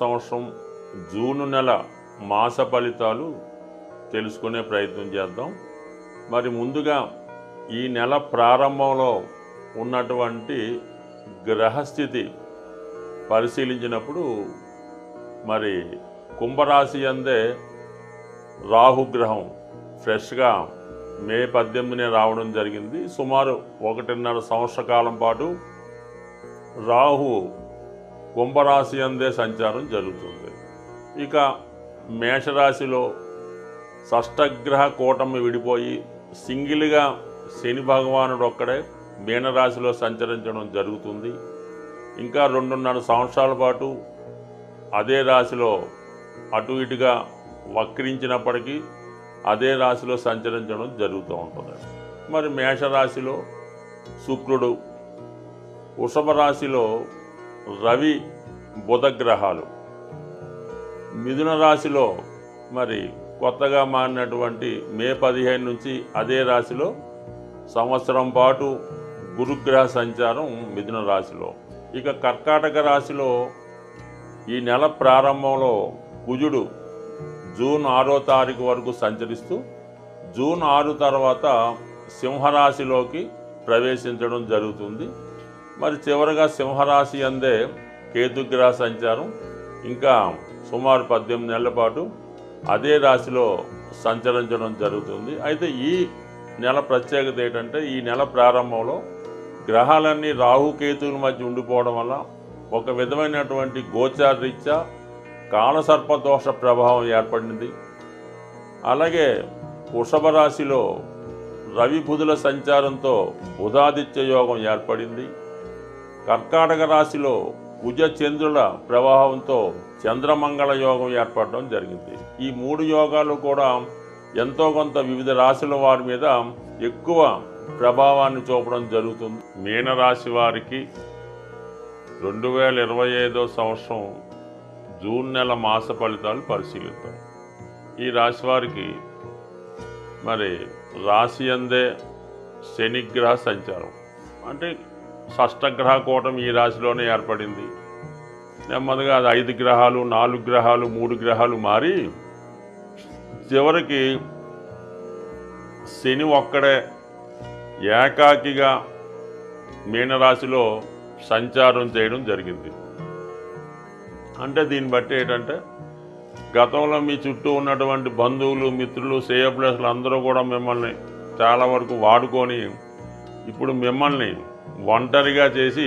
సంవత్సరం జూన్ నెల మాస ఫలితాలు తెలుసుకునే ప్రయత్నం చేద్దాం. మరి ముందుగా ఈ నెల ప్రారంభంలో ఉన్నటువంటి గ్రహస్థితి పరిశీలించినప్పుడు మరి కుంభరాశి అందే రాహుగ్రహం ఫ్రెష్గా మే 18నే రావడం జరిగింది. సుమారు 1.5 సంవత్సర కాలం పాటు రాహు కుంభరాశి అందే సంచారం జరుగుతుంది. ఇక మేషరాశిలో షష్టగ్రహ కూటమి విడిపోయి సింగిల్గా శని భగవానుడు ఒక్కడే మీనరాశిలో సంచరించడం జరుగుతుంది. ఇంకా 2.5 సంవత్సరాల పాటు అదే రాశిలో అటు ఇటుగా వక్రించినప్పటికీ అదే రాశిలో సంచరించడం జరుగుతూ ఉంటుంది. మరి మేషరాశిలో శుక్రుడు, వృషభ రాశిలో రవి బుధ గ్రహాలు, మిథున రాశిలో మరి కొత్తగా మారినటువంటి మే 15 నుంచి అదే రాశిలో సంవత్సరం పాటు గురుగ్రహ సంచారం మిథున రాశిలో. ఇక కర్కాటక రాశిలో ఈ నెల ప్రారంభంలో కుజుడు జూన్ 6వ తారీఖు వరకు సంచరిస్తూ జూన్ 6 తర్వాత సింహరాశిలోకి ప్రవేశించడం జరుగుతుంది. మరి చివరగా సింహరాశి అందే కేతుగ్రహ సంచారం ఇంకా సుమారు 18 నెలల పాటు అదే రాశిలో సంచరించడం జరుగుతుంది. అయితే ఈ నెల ప్రత్యేకత ఏంటంటే ఈ నెల ప్రారంభంలో గ్రహాలన్నీ రాహుకేతువుల మధ్య ఉండిపోవడం వల్ల ఒక విధమైనటువంటి గోచారరీత్యా కాలసర్పదోష ప్రభావం ఏర్పడింది. అలాగే వృషభ రాశిలో రవి బుధుల సంచారంతో బుధాదిత్య యోగం ఏర్పడింది. కర్కాటక రాశిలో కుజ చంద్రుల ప్రభావంతో చంద్రమంగళ యోగం ఏర్పడడం జరిగింది. ఈ 3 యోగాలు కూడా ఎంతో కొంత వివిధ రాశుల వారి మీద ఎక్కువ ప్రభావాన్ని చూపడం జరుగుతుంది. మీనరాశి వారికి 2025వ సంవత్సరం జూన్ నెల మాస ఫలితాలు పరిశీలిద్దాం. ఈ రాశి వారికి మరి రాశి అందే శనిగ్రహ సంచారం అంటే షష్టగ్రహ కూటమి ఈ రాశిలోనే ఏర్పడింది. నెమ్మదిగా అది 5 గ్రహాలు 4 గ్రహాలు 3 గ్రహాలు మారి చివరికి శని ఒక్కడే ఏకాకిగా మీనరాశిలో సంచారం చేయడం జరిగింది. అంటే దీన్ని బట్టి ఏంటంటే గతంలో మీ చుట్టూ ఉన్నటువంటి బంధువులు మిత్రులు శ్రేయోభిలాషులు అందరూ కూడా మిమ్మల్ని చాలా వరకు వాడుకొని ఇప్పుడు మిమ్మల్ని ఒంటరిగా చేసి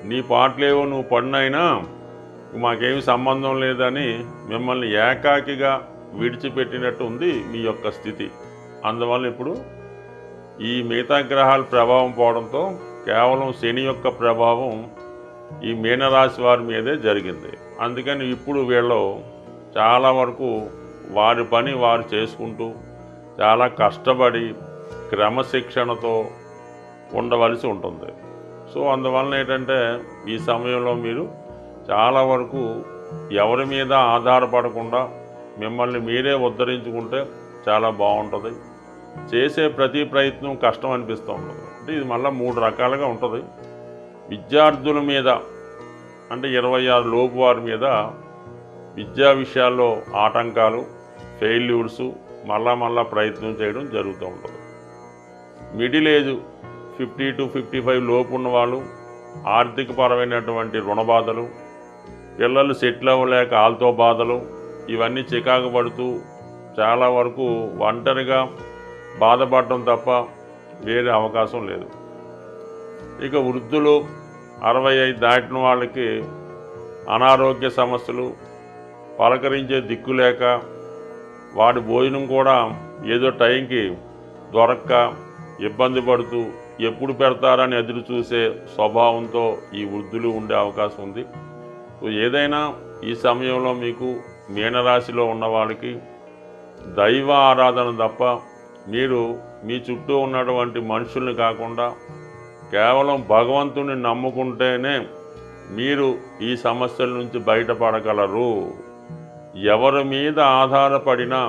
నీ పాటలేవో నువ్వు పడినైనా మాకేమి సంబంధం లేదని మిమ్మల్ని ఏకాకిగా విడిచిపెట్టినట్టు ఉంది మీ యొక్క స్థితి. అందువల్ల ఇప్పుడు ఈ మిగతా గ్రహాల ప్రభావం పోవడంతో కేవలం శని యొక్క ప్రభావం ఈ మీనరాశి వారి మీదే జరిగింది. అందుకని ఇప్పుడు వీళ్ళు చాలా వరకు వారి పని వారు చేసుకుంటూ చాలా కష్టపడి క్రమశిక్షణతో ఉండవలసి ఉంటుంది. సో అందువలన ఏంటంటే ఈ సమయంలో మీరు చాలా వరకు ఎవరి మీద ఆధారపడకుండా మిమ్మల్ని మీరే ఉద్ధరించుకుంటే చాలా బాగుంటుంది. చేసే ప్రతి ప్రయత్నం కష్టం అనిపిస్తూ ఉంటుంది. అంటే ఇది మళ్ళీ 3 రకాలుగా ఉంటుంది. విద్యార్థుల మీద అంటే 26 లోపు వారి మీద విద్యా విషయాల్లో ఆటంకాలు ఫెయిల్యూర్స్ మళ్ళా ప్రయత్నం చేయడం జరుగుతూ ఉంటుంది. మిడిల్ ఏజ్ 50 to 55 లోపు ఉన్నవాళ్ళు ఆర్థికపరమైనటువంటి రుణ బాధలు, పిల్లలు సెటిల్ అవ్వలేక ఆల్తో బాధలు, ఇవన్నీ చికాకు పడుతూ చాలా వరకు ఒంటరిగా బాధపడటం తప్ప వేరే అవకాశం లేదు. ఇక వృద్ధులు 65 దాటిన వాళ్ళకి అనారోగ్య సమస్యలు, పలకరించే దిక్కు లేక వాడి భోజనం కూడా ఏదో టైంకి దొరక్క ఇబ్బంది పడుతూ ఎప్పుడు పెడతారని ఎదురు చూసే స్వభావంతో ఈ వృద్ధులు ఉండే అవకాశం ఉంది. ఏదైనా ఈ సమయంలో మీకు మీనరాశిలో ఉన్న వాళ్ళకి దైవ ఆరాధన తప్ప మీరు మీ చుట్టూ ఉన్నటువంటి మనుషుల్ని కాకుండా కేవలం భగవంతుని నమ్ముకుంటేనే మీరు ఈ సమస్యల నుంచి బయటపడగలరు. ఎవరి మీద ఆధారపడినా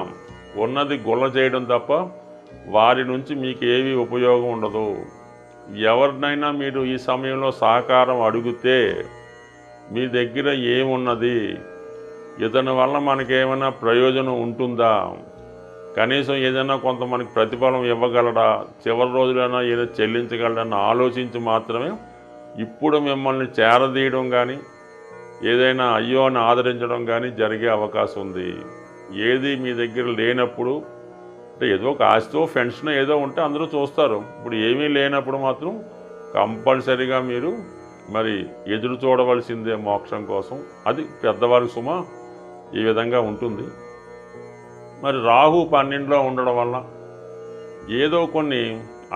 ఉన్నది గుల్ల చేయడం తప్ప వారి నుంచి మీకు ఏవి ఉపయోగం ఉండదు. ఎవరినైనా మీరు ఈ సమయంలో సహకారం అడిగితే మీ దగ్గర ఏమున్నది, ఇతని వల్ల మనకేమైనా ప్రయోజనం ఉంటుందా, కనీసం ఏదైనా కొంత మనకి ప్రతిఫలం ఇవ్వగలడా, చివరి రోజులైనా ఏదో చెల్లించగలడని ఆలోచించి మాత్రమే ఇప్పుడు మిమ్మల్ని చేరదీయడం కానీ ఏదైనా అయ్యో అని ఆదరించడం కానీ జరిగే అవకాశం ఉంది. ఏది మీ దగ్గర లేనప్పుడు అంటే ఏదో ఒక ఆస్తో పెన్షన్ ఏదో ఉంటే అందరూ చూస్తారు. ఇప్పుడు ఏమీ లేనప్పుడు మాత్రం కంపల్సరీగా మీరు మరి ఎదురు చూడవలసిందే మోక్షం కోసం. అది పెద్దవారి సుమ ఈ విధంగా ఉంటుంది. మరి రాహు 12లో ఉండడం వల్ల ఏదో కొన్ని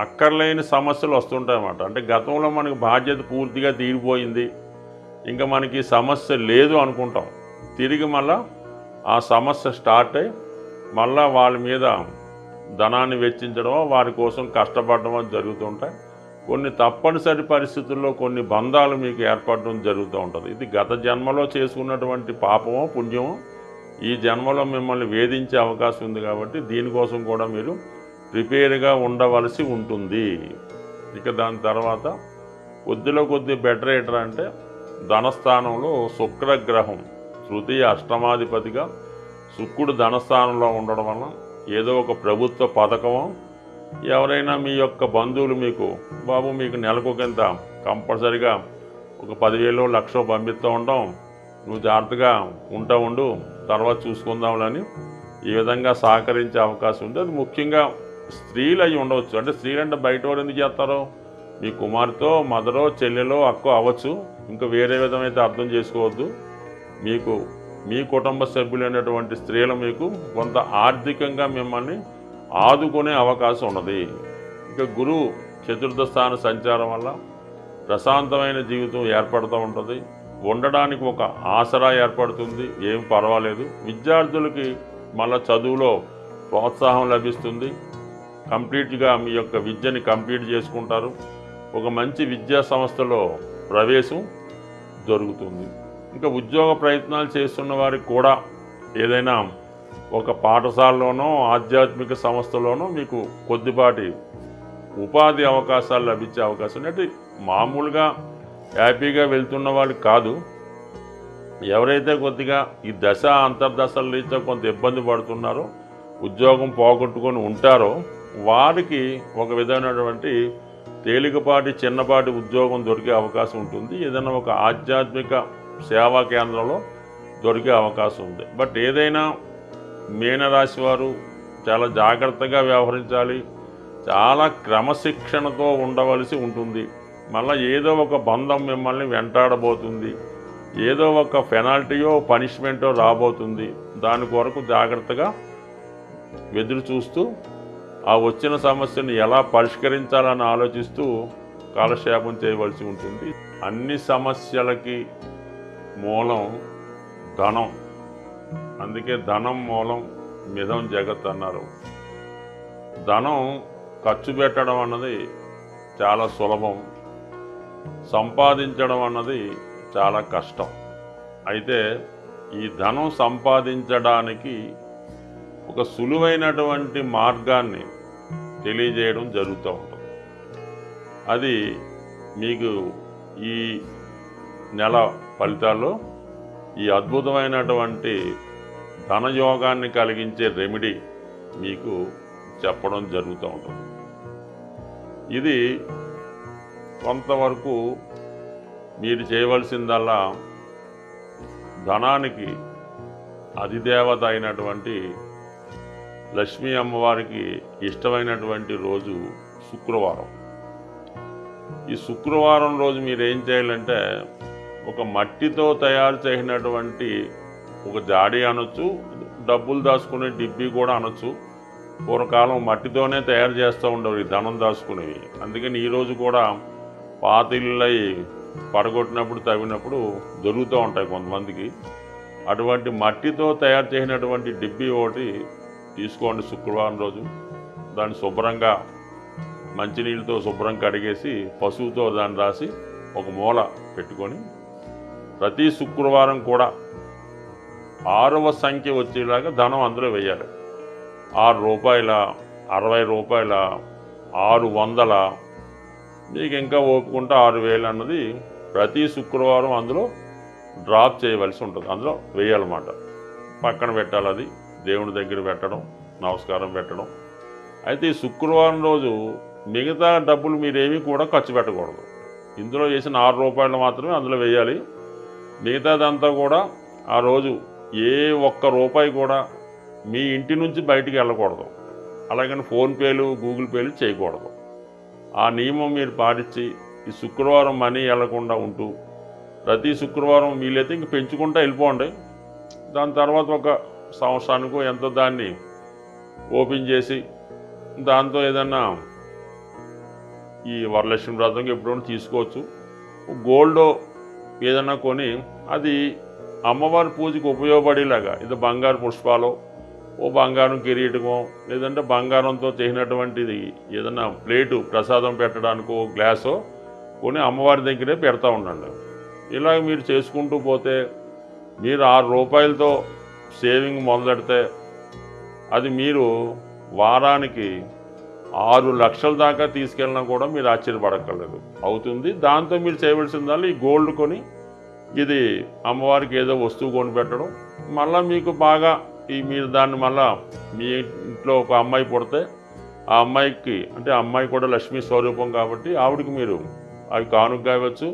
అక్కర్లేని సమస్యలు వస్తుంటాయన్నమాట. అంటే గతంలో మనకి బాధ్యత పూర్తిగా తీరిపోయింది, ఇంకా మనకి సమస్య లేదు అనుకుంటాం. తిరిగి మళ్ళా ఆ సమస్య స్టార్ట్ అయ్యి మళ్ళా వాళ్ళ మీద ధనాన్ని వెచ్చించడమో వారి కోసం కష్టపడడమో జరుగుతుంటాయి. కొన్ని తప్పనిసరి పరిస్థితుల్లో కొన్ని బంధాలు మీకు ఏర్పడడం జరుగుతూ ఉంటుంది. ఇది గత జన్మలో చేసుకున్నటువంటి పాపమో పుణ్యమో ఈ జన్మలో మిమ్మల్ని వేధించే అవకాశం ఉంది. కాబట్టి దీనికోసం కూడా మీరు ప్రిపేర్గా ఉండవలసి ఉంటుంది. ఇక దాని తర్వాత కొద్దిలో కొద్ది బెటర్ ఏంటంటే అంటే ధనస్థానంలో శుక్రగ్రహం తృతీయ అష్టమాధిపతిగా శుక్రుడు ధనస్థానంలో ఉండడం వలన ఏదో ఒక ప్రభుత్వ పథకమో ఎవరైనా మీ యొక్క బంధువులు మీకు బాబు మీకు నెలకొకంత కంపల్సరిగా ఒక 10,000 1,00,000 పంపిస్తూ ఉంటాం, నువ్వు జాగ్రత్తగా ఉండు తర్వాత చూసుకుందాంలని ఈ విధంగా సహకరించే అవకాశం ఉంది. అది ముఖ్యంగా స్త్రీలు అయి ఉండవచ్చు. అంటే స్త్రీలు అంటే బయట వారు ఎందుకు చేస్తారో, మీ కుమార్తె మదరో చెల్లెలో అక్కో అవ్వచ్చు, ఇంకా వేరే విధమైతే అర్థం చేసుకోవద్దు. మీకు మీ కుటుంబ సభ్యులైనటువంటి స్త్రీలు మీకు కొంత ఆర్థికంగా మిమ్మల్ని ఆదుకునే అవకాశం ఉన్నది. ఇక గురువు చతుర్థ స్థాన సంచారం వల్ల ప్రశాంతమైన జీవితం ఏర్పడుతూ ఉంటుంది. ఉండడానికి ఒక ఆసరా ఏర్పడుతుంది, ఏం పర్వాలేదు. విద్యార్థులకి మళ్ళీ చదువులో ప్రోత్సాహం లభిస్తుంది. కంప్లీట్గా మీ యొక్క విద్యని కంప్లీట్ చేసుకుంటారు. ఒక మంచి విద్యా సంస్థలో ప్రవేశం జరుగుతుంది. ఇంకా ఉద్యోగ ప్రయత్నాలు చేస్తున్న వారికి కూడా ఏదైనా ఒక పాఠశాలలోనో ఆధ్యాత్మిక సంస్థలోనో మీకు కొద్దిపాటి ఉపాధి అవకాశాలు లభించే అవకాశం. అంటే మామూలుగా హ్యాపీగా వెళ్తున్న వాళ్ళు కాదు, ఎవరైతే కొద్దిగా ఈ దశ అంతర్దశల రీత్యా కొంత ఇబ్బంది పడుతున్నారో, ఉద్యోగం పోగొట్టుకొని ఉంటారో వారికి ఒక విధమైనటువంటి తేలికపాటి చిన్నపాటి ఉద్యోగం దొరికే అవకాశం ఉంటుంది. ఏదైనా ఒక ఆధ్యాత్మిక సేవా కేంద్రంలో దొరికే అవకాశం ఉంది. బట్ ఏదైనా మీనరాశి వారు చాలా జాగ్రత్తగా వ్యవహరించాలి, చాలా క్రమశిక్షణతో ఉండవలసి ఉంటుంది. మళ్ళీ ఏదో ఒక బంధం మిమ్మల్ని వెంటాడబోతుంది, ఏదో ఒక పెనాల్టీయో పనిష్మెంటో రాబోతుంది. దాని కొరకు జాగ్రత్తగా ఎదురు చూస్తూ ఆ వచ్చిన సమస్యను ఎలా పరిష్కరించాలని ఆలోచిస్తూ కాలక్షేపం చేయవలసి ఉంటుంది. అన్ని సమస్యలకి మూలం ధనం. అందుకే ధనం మూలం మిదం జగత్ అన్నారు. ధనం ఖర్చు పెట్టడం అన్నది చాలా సులభం, సంపాదించడం అన్నది చాలా కష్టం. అయితే ఈ ధనం సంపాదించడానికి ఒక సులువైనటువంటి మార్గాన్ని తెలియజేయడం జరుగుతూ ఉంటుంది. అది మీకు ఈ నెల ఫలితాల్లో ఈ అద్భుతమైనటువంటి ధనయోగాన్ని కలిగించే రెమెడీ మీకు చెప్పడం జరుగుతూ ఉంటుంది. ఇది కొంతవరకు మీరు చేయవలసిందల్లా ధనానికి అధిదేవత అయినటువంటి లక్ష్మీ అమ్మవారికి ఇష్టమైనటువంటి రోజు శుక్రవారం. ఈ శుక్రవారం రోజు మీరు ఏం చేయాలంటే ఒక మట్టితో తయారు చేసినటువంటి ఒక జాడీ అనొచ్చు, డబ్బులు దాచుకునే డిబ్బీ కూడా అనొచ్చు. పూర్వకాలం మట్టితోనే తయారు చేస్తూ ఉండేవి ధనం దాచుకునేవి. అందుకని ఈరోజు కూడా పాత ఇళ్ళై పడగొట్టినప్పుడు తవ్వినప్పుడు దొరుకుతూ ఉంటాయి కొంతమందికి. అటువంటి మట్టితో తయారు చేసినటువంటి డిబ్బీ ఒకటి తీసుకోండి శుక్రవారం రోజు. దాన్ని శుభ్రంగా మంచినీళ్ళతో శుభ్రం కడిగేసి పసుపుతో దాన్ని రాసి ఒక మూల పెట్టుకొని ప్రతి శుక్రవారం కూడా 6వ సంఖ్య వచ్చేలాగా ధనం అందులో వేయాలి. 6 రూపాయల, 60 రూపాయల, 600, మీకు ఇంకా ఓపుకుంటే 6,000 అన్నది ప్రతి శుక్రవారం అందులో డ్రాప్ చేయవలసి ఉంటుంది, అందులో వేయాలన్నమాట. పక్కన పెట్టాలి, అది దేవుని దగ్గర పెట్టడం, నమస్కారం పెట్టడం. అయితే ఈ శుక్రవారం రోజు మిగతా డబ్బులు మీరేమీ కూడా ఖర్చు పెట్టకూడదు. ఇందులో వేసిన 6 రూపాయలు మాత్రమే అందులో వేయాలి. మిగతాదంతా కూడా ఆ రోజు ఏ ఒక్క రూపాయి కూడా మీ ఇంటి నుంచి బయటికి వెళ్ళకూడదు. అలాగని ఫోన్పేలు, గూగుల్ పేలు చేయకూడదు. ఆ నియమం మీరు పాటించి ఈ శుక్రవారం మనీ వెళ్లకుండా ఉంటూ ప్రతి శుక్రవారం వీలైతే ఇంక పెంచుకుంటూ వెళ్ళిపోండి. దాని తర్వాత ఒక సంవత్సరానికో ఎంతో దాన్ని ఓపెన్ చేసి దాంతో ఏదన్నా ఈ వరలక్ష్మి వ్రతంకి ఎప్పుడైనా తీసుకోవచ్చు. గోల్డ్ ఏదన్నా కొని అది అమ్మవారి పూజకి ఉపయోగపడేలాగా, ఇది బంగారు పుష్పాలు, ఓ బంగారం కిరీటమో, లేదంటే బంగారంతో చేసినటువంటిది ఏదన్నా ప్లేటు ప్రసాదం పెట్టడానికో గ్లాసో కొని అమ్మవారి దగ్గరే పెడతా ఉండండి. ఇలాగ మీరు చేసుకుంటూ పోతే మీరు 6 రూపాయలతో సేవింగ్ మొదలెడితే అది మీరు వారానికి 6 లక్షల దాకా తీసుకెళ్ళినా కూడా మీరు ఆశ్చర్యపడక్కర్లేదు, అవుతుంది. దాంతో మీరు చేయవలసిందల్లా ఈ గోల్డ్ కొని ఇది అమ్మవారికి ఏదో వస్తువు కొని పెట్టడం. మళ్ళీ మీకు బాగా మీరు దాన్ని మళ్ళా మీ ఇంట్లో ఒక అమ్మాయి పుడితే ఆ అమ్మాయికి, అంటే అమ్మాయి కూడా లక్ష్మీ స్వరూపం కాబట్టి ఆవిడకి మీరు అవి కానుకగా ఇవ్వచ్చు,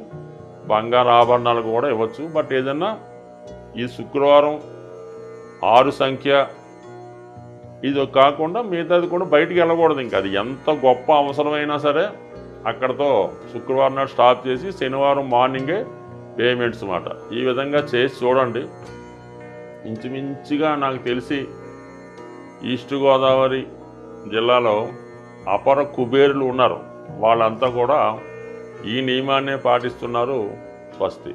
బంగారు ఆభరణాలు కూడా ఇవ్వచ్చు. బట్ ఏదన్నా ఈ శుక్రవారం 6 సంఖ్య ఇది కాకుండా మిగతాది కూడా బయటికి వెళ్ళకూడదు. ఇంకా అది ఎంత గొప్ప అవసరమైనా సరే అక్కడతో శుక్రవారం నాడు స్టాప్ చేసి శనివారం మార్నింగే పేమెంట్స్ అన్నమాట. ఈ విధంగా చేసి చూడండి. ఇంచుమించుగా నాకు తెలిసి ఈస్ట్ గోదావరి జిల్లాలో అపర కుబేరులు ఉన్నారు, వాళ్ళంతా కూడా ఈ నియమాన్నే పాటిస్తున్నారు. స్వస్తి.